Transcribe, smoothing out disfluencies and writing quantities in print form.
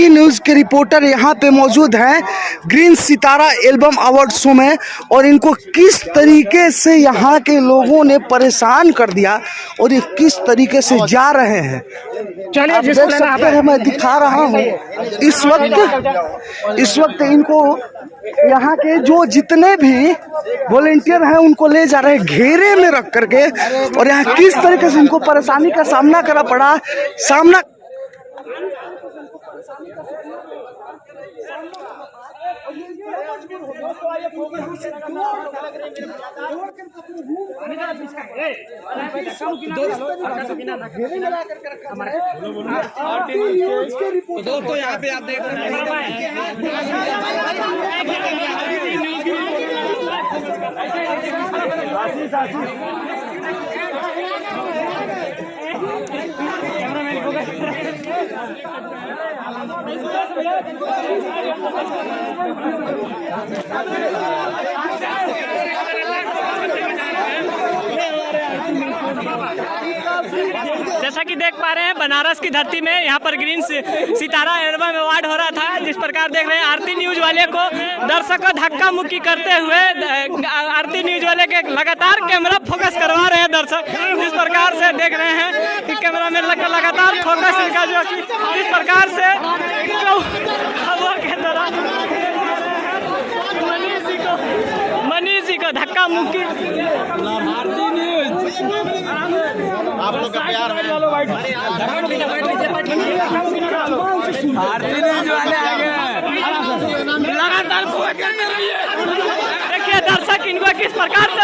News के reporter यहाँ पे मौजूद हैं ग्रीन सितारा एल्बम अवार्ड शो में, और इनको किस तरीके से यहाँ के लोगों ने परेशान कर दिया और ये किस तरीके से जा रहे हैं आप देख सकते हैं। मैं दिखा रहा हूँ इस वक्त इनको यहाँ के जो जितने भी वॉलेंटियर हैं उनको ले जा रहे हैं घेरे में रख करके, और यहाँ किस तरीके से इनको परेशानी का सामना करना पड़ा। दोस्तों यहाँ पे आप देख रहे जैसा कि देख पा रहे हैं बनारस की धरती में यहाँ पर ग्रीन सितारा एल्बम अवार्ड हो रहा था। जिस प्रकार देख रहे हैं आरती न्यूज वाले को दर्शकों धक्का मुक्की करते हुए आरती न्यूज वाले के लगातार कैमरा फोकस करवा रहे हैं दर्शक। जिस प्रकार से देख रहे हैं कि कैमरा में लगातार फोकस इनका जो कि जिस प्रकार से हवा के दौरान मनीष जी को धक्का मुक्की। आप लोग का प्यार है। लगातार देखिए दर्शक इनको किस प्रकार से